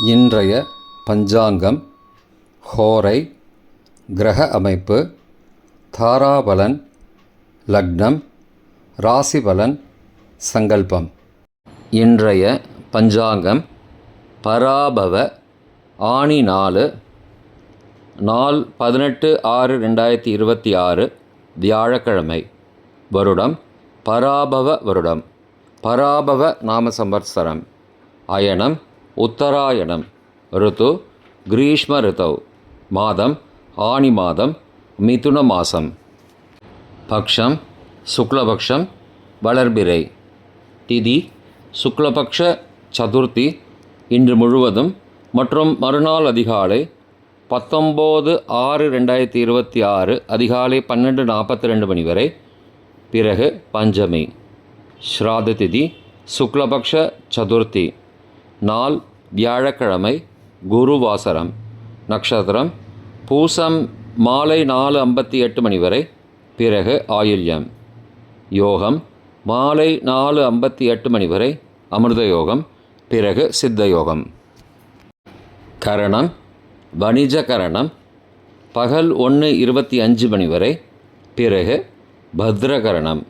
இன்றைய பஞ்சாங்கம், ஹோரை, கிரக அமைப்பு, தாராபலன், லக்னம், ராசிபலன், சங்கல்பம். இன்றைய பஞ்சாங்கம் பராபவ ஆனி 4 நாள் 18/6/2026 வியாழக்கிழமை. வருடம் பராபவ வருடம். பராபவ நாம சம்வத்சரம். அயனம் உத்தராயணம். ருத்து கிரீஷ்ம ருத்தௌ. மாதம் ஆனி மாதம், மிதுன மாதம். பக்ஷம் சுக்லபக்ஷம், வளர்பிறை. திதி சுக்லபக்ஷ சதுர்த்தி இன்று முழுவதும் மற்றும் மறுநாள் அதிகாலை 19/6/2026 அதிகாலை 12:42 மணி வரை. பிறகு பஞ்சமி. ஸ்ராத திதி சுக்லபக்ஷ சதுர்த்தி. நாள் வியாழக்கிழமை, குருவாசரம். நட்சத்திரம் பூசம் மாலை 4:58 மணி வரை. பிறகு ஆயில்யம். யோகம் மாலை 4:58 மணி வரை அமிர்த யோகம். பிறகு சித்த யோகம். கரணம் வணிஜ கரணம் பகல் 1:25 மணி வரை. பிறகு பத்ரகரணம்.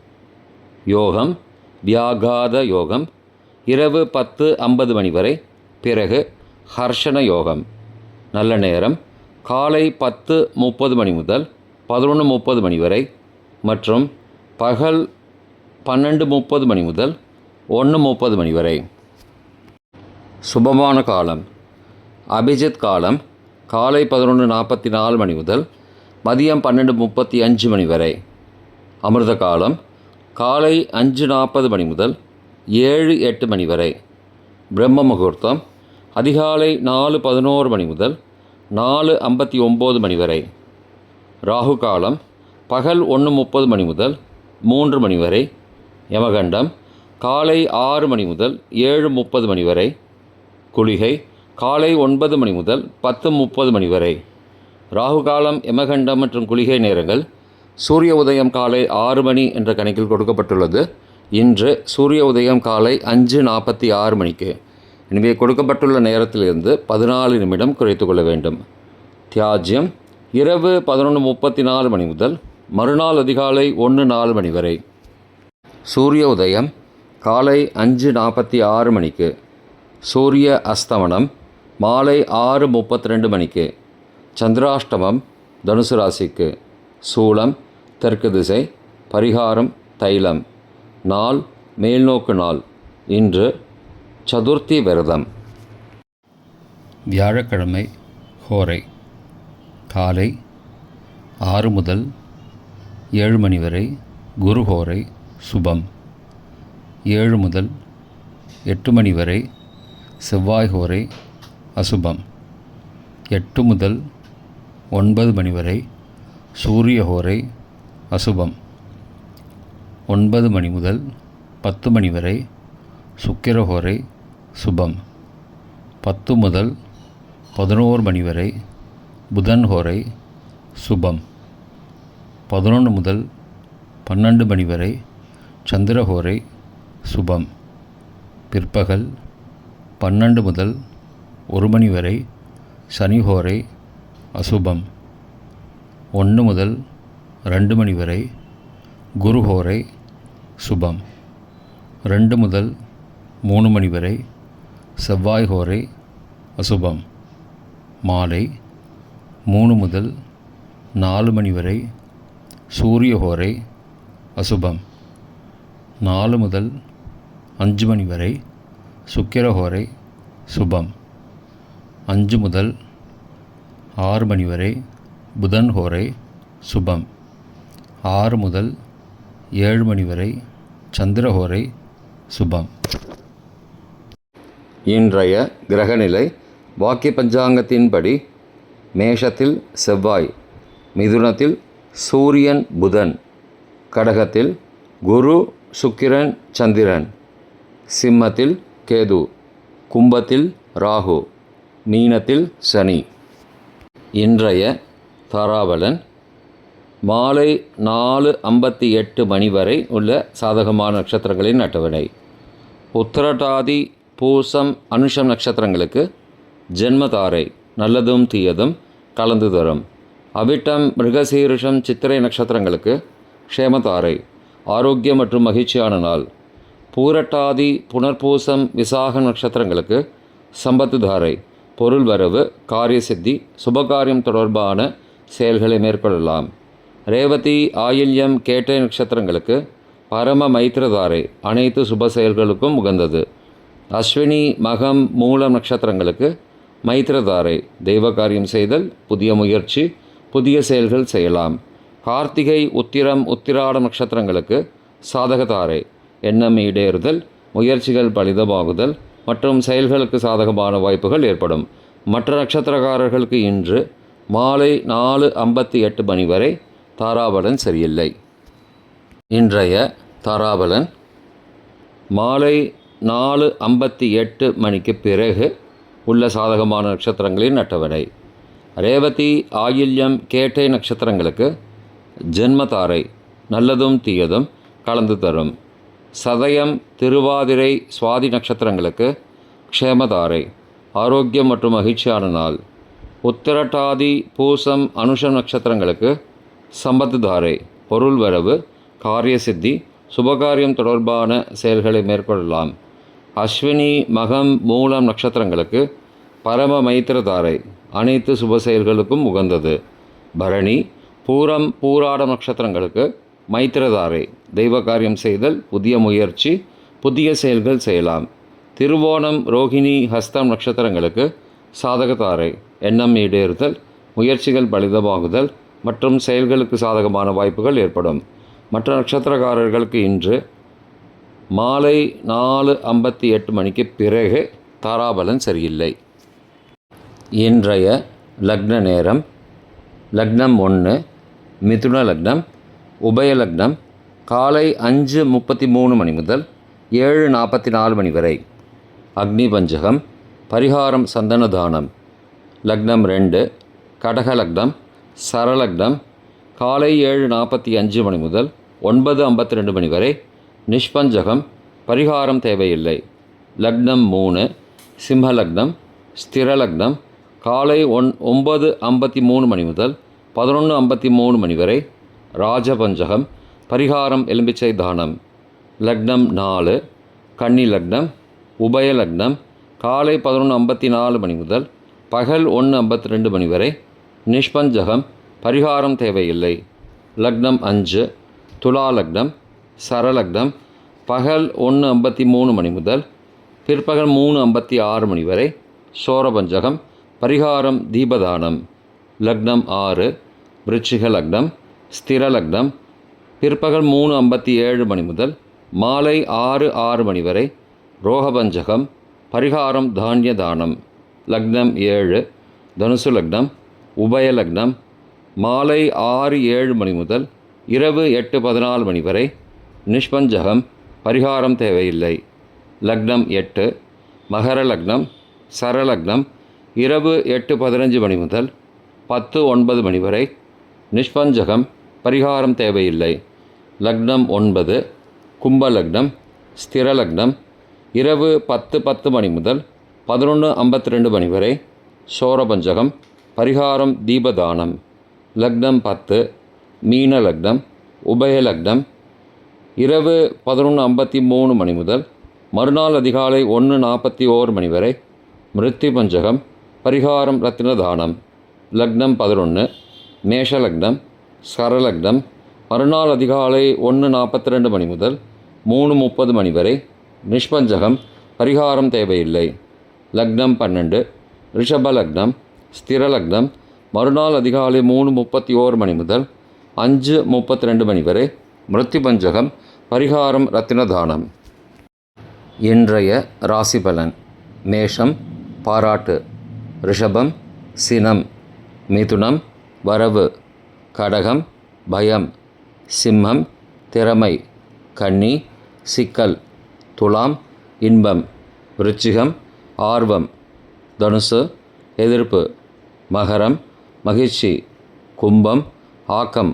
யோகம் வியாகாத யோகம் இரவு 10:50 மணி வரை. பிறகு ஹர்ஷண யோகம். நல்ல நேரம் காலை 10:30 மணி முதல் 11:30 மணி வரை மற்றும் பகல் 12:30 மணி முதல் 1:30 மணி வரை. சுபமான காலம் அபிஜித் காலம் காலை 11:44 மணி முதல் மதியம் 12:35 மணி வரை. அமிர்த காலம் காலை 5:40 மணி முதல் 7:08 மணி வரை. பிரம்ம முகூர்த்தம் அதிகாலை 4:11 மணி முதல் 4:59 மணி வரை. ராகு காலம் பகல் 1:30 மணி முதல் 3 மணி வரை. யமகண்டம் காலை 6 மணி முதல் 7:30 மணி வரை. குளிகை காலை 9 மணி முதல் 10:30 மணி வரை. ராகு காலம், யமகண்டம் மற்றும் குளிகை நேரங்கள் சூரிய உதயம் காலை 6 மணி என்ற கணக்கில் கொடுக்கப்பட்டுள்ளது. இன்று சூரிய உதயம் காலை 5:46 மணிக்கு. எனவே கொடுக்கப்பட்டுள்ள நேரத்திலிருந்து 14 நிமிடம் குறைத்து கொள்ள வேண்டும். தியாஜ்யம் இரவு 11:34 மணி முதல் மறுநாள் அதிகாலை 1:04 மணி வரை. சூரிய உதயம் காலை 5:46 மணிக்கு. சூரிய அஸ்தமனம் மாலை 6:32 மணிக்கு. சந்திராஷ்டமம் தனுசு ராசிக்கு. சூலம் தெற்கு திசை. பரிகாரம் தைலம். நாள் மேல்நோக்கு நாள். இன்று சதுர்த்தி விரதம். வியாழக்கிழமை. ஹோரை காலை 6 முதல் 7 மணி வரை குரு ஹோரை சுபம். 7 முதல் 8 மணி வரை செவ்வாய் ஹோரை அசுபம். 8 முதல் 9 மணி வரை சூரிய ஹோரை அசுபம். 9 மணி முதல் 10 மணி வரை சுக்கிர ஹோரை சுபம். 10 முதல் 11 மணி வரை புதன் ஹோரை சுபம். 11 முதல் 12 மணி வரை சந்திர ஹோரை சுபம். பிற்பகல் 12 முதல் 1 மணி வரை சனி ஹோரை அசுபம். 1 முதல் 2 மணி வரை குரு ஹோரை சுபம். 2 முதல் 3 மணி வரை செவ்வாய் ஹோரை அசுபம். மாலை 3 முதல் 4 மணி வரை சூரிய ஹோரை அசுபம். 4 முதல் 5 மணி வரை சுக்கிர ஹோரை சுபம். 5 முதல் 6 மணி வரை புதன் ஹோரை சுபம். 6 முதல் 7 மணி வரை சந்திர ஹோரை சுபம். இன்றைய கிரகநிலை வாக்கிய பஞ்சாங்கத்தின்படி மேஷத்தில் செவ்வாய், மிதுனத்தில் சூரியன் புதன், கடகத்தில் குரு சுக்கிரன் சந்திரன், சிம்மத்தில் கேது, கும்பத்தில் ராகு, மீனத்தில் சனி. இன்றைய தாராபலன் மாலை 4:58 மணி வரை உள்ள சாதகமான நட்சத்திரங்களின் அட்டவணை. உத்திரட்டாதி பூசம் அனுஷம் நட்சத்திரங்களுக்கு ஜென்மதாரை நல்லதும் தீயதும் கலந்து தரும். அவிட்டம் மிருகசீரிஷம் சித்திரை நட்சத்திரங்களுக்கு க்ஷேமதாரை ஆரோக்கியம் மற்றும் மகிழ்ச்சியான நாள். பூரட்டாதி புனர்பூசம் விசாக நட்சத்திரங்களுக்கு சம்பத்து தாரை பொருள் வரவு காரிய சித்தி சுபகாரியம் தொடர்பான செயல்களை மேற்கொள்ளலாம். ரேவதி ஆயில்யம் கேட்டை நட்சத்திரங்களுக்கு பரம மைத்திரதாரை அனைத்து சுப செயல்களுக்கும் உகந்தது. அஸ்வினி மகம் மூலம் நட்சத்திரங்களுக்கு மைத்திரதாரை தெய்வ காரியம் செய்தல் புதிய முயற்சி புதிய செயல்கள் செய்யலாம். கார்த்திகை உத்திரம் உத்திராட நட்சத்திரங்களுக்கு சாதகதாரை எண்ணம் ஈடேறுதல் முயற்சிகள் பலிதமாகுதல் மற்றும் செயல்களுக்கு சாதகமான வாய்ப்புகள் ஏற்படும். மற்ற நட்சத்திரக்காரர்களுக்கு இன்று மாலை 4:58 மணி வரை தாராபலன் சரியில்லை. இன்றைய தாராபலன் மாலை 4:58 மணிக்கு பிறகு உள்ள சாதகமான நட்சத்திரங்களின் அட்டவணை. ரேவதி ஆயில்யம் கேட்டை நட்சத்திரங்களுக்கு ஜென்மதாரை நல்லதும் தீயதும் கலந்து தரும். சதயம் திருவாதிரை சுவாதி நட்சத்திரங்களுக்கு க்ஷேமதாரை ஆரோக்கியம் மற்றும் மகிழ்ச்சியான நாள். உத்திரட்டாதி பூசம் அனுஷம் நட்சத்திரங்களுக்கு சம்பத்து தாரை பொருள் வரவு காரிய சித்தி சுபகாரியம் தொடர்பான செயல்களை மேற்கொள்ளலாம். அஸ்வினி மகம் மூலம் நட்சத்திரங்களுக்கு பரம மைத்திரதாரை அனைத்து சுப செயல்களுக்கும் உகந்தது. பரணி பூரம் பூராட நட்சத்திரங்களுக்கு மைத்திரதாரை தெய்வ காரியம் செய்தல் புதிய முயற்சி புதிய செயல்கள் செய்யலாம். திருவோணம் ரோகிணி ஹஸ்தம் நட்சத்திரங்களுக்கு சாதகதாரை எண்ணம் ஈடேறுதல் முயற்சிகள் பலிதமாகுதல் மற்றும் செயல்களுக்கு சாதகமான வாய்ப்புகள் ஏற்படும். மற்ற நட்சத்திரக்காரர்களுக்கு இன்று மாலை 4:58 மணிக்கு பிறகு தாராபலன் சரியில்லை. இன்றைய லக்ன நேரம் லக்னம் 1 மிதுன லக்னம் உபய லக்னம் காலை 5:33 மணி முதல் 7:44 மணி வரை. அக்னி பஞ்சகம் பரிகாரம் சந்தனதானம். லக்னம் 2 கடக லக்னம் சரலக்னம் காலை 7:45 மணி முதல் 9:52 மணி வரை. நிஷ்பஞ்சகம் பரிகாரம் தேவையில்லை. லக்னம் 3 சிம்ம லக்னம் ஸ்திர லக்னம் காலை 9:53 மணி முதல் 11:53 மணி வரை. ராஜபஞ்சகம் பரிகாரம் எலும்பிச்சை தானம். லக்னம் 4 கன்னி லக்னம் உபய லக்னம் காலை 11:54 மணி முதல் பகல் 1:52 மணி வரை. நிஷ்பஞ்சகம் பரிகாரம் தேவையில்லை. லக்னம் 5 துலா லக்னம் சரலக்னம் பகல் 1:53 மணி முதல் பிற்பகல் 3:56 மணி வரை. சோரபஞ்சகம் பரிகாரம் தீபதானம். லக்னம் 6 விருச்சிக லக்னம் ஸ்திர லக்னம் பிற்பகல் 3:57 மணி முதல் மாலை 6:06 மணி வரை. ரோகபஞ்சகம் பரிகாரம் தானிய தானம். லக்னம் 7 தனுசு லக்னம் உபய லக்னம் மாலை 6:07 மணி முதல் இரவு 8:14 மணி வரை. நிஷ்பஞ்சகம் பரிகாரம் தேவையில்லை. லக்னம் 8 மகர லக்னம் சரலக்னம் இரவு 8:15 மணி முதல் 10:09 மணி வரை. நிஷ்பஞ்சகம் பரிகாரம் தேவையில்லை. லக்னம் 9 கும்ப லக்னம் ஸ்திர லக்னம் இரவு 10:10 மணி முதல் 11:52 மணி வரை. சோரபஞ்சகம் பரிகாரம் தீபதானம். லக்னம் 10 மீன லக்னம் உபய லக்னம் இரவு 11:53 மணி முதல் மறுநாள் அதிகாலை 1:41 மணி வரை. மிருத்யு பஞ்சகம் பரிகாரம் ரத்தின தானம். லக்னம் 11 மேஷ லக்னம் சரலக்னம் மறுநாள் அதிகாலை 1:42 மணி முதல் 3:30 மணி வரை. நிஷ்பஞ்சகம் பரிகாரம் தேவையில்லை. லக்னம் 12 ரிஷப லக்னம் ஸ்திர லக்னம் மறுநாள் அதிகாலை 3:31 மணி முதல் 5:32 மணி வரை. மிருத்யு பஞ்சகம் பரிகாரம் ரத்தின தானம். இன்றைய ராசி பலன். மேஷம் பாராட்டு ரிஷபம் சினம் மிதுனம் வரவு கடகம் பயம் சிம்மம் திறமை கன்னி சிக்கல் துலாம் இன்பம் விருச்சிகம் ஆர்வம் தனுசு எதிர்ப்பு மகரம் மகிழ்ச்சி கும்பம் ஆக்கம்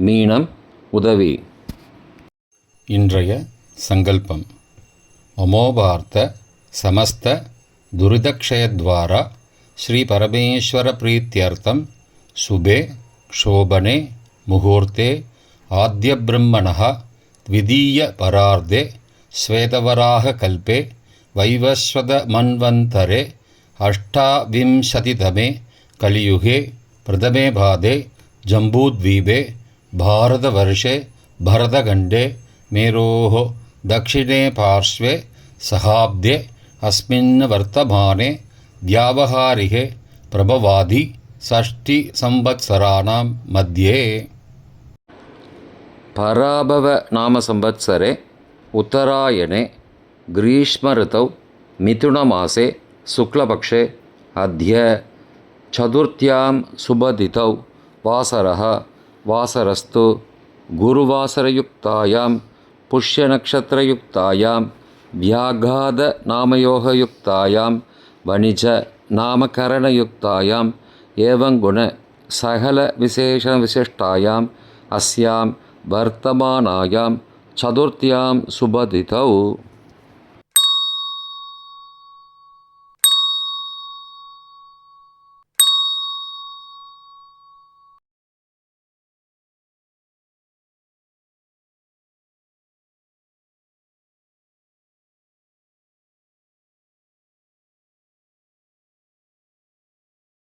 மீனம் உதவி. இன்றைய சங்கல்பம். மமோபார்த்த சமஸ்த துரிதக்ஷயத்வாரா श्रीपरमेश्वरप्रीत्यर्थं शुभे शोभने मुहूर्ते आद्यब्रह्मणः द्वितीयपरार्धे श्वेतवराहकल्पे वैवस्वतमन्वन्तरे अष्टाविंशतितमे कलियुगे प्रथमे पादे जम्बूद्वीपे भारतवर्षे भरतखण्डे मेरोः दक्षिणे पार्श्वे सहाब्दे अस्मिन् वर्तमाने व्यावहारिके प्रभवादि षष्टिसंवत्सराणां मध्ये पराभव नाम संवत्सरे उत्तरायणे ग्रीष्मऋतौ मिथुनमासे शुक्लपक्षे अद्य चतुर्थ्यां शुभतिथौ वासरः वासरस्तु गुरुवासरयुक्तायां पुष्यनक्षत्रयुक्तायां व्याघातनामयोगयुक्तायां वणिजनामकरणयुक्तायाम् एवं गुण सकलविशेषविशिष्टायाम् अस्यां वर्तमानायां चतुर्थ्यां शुभतिथौ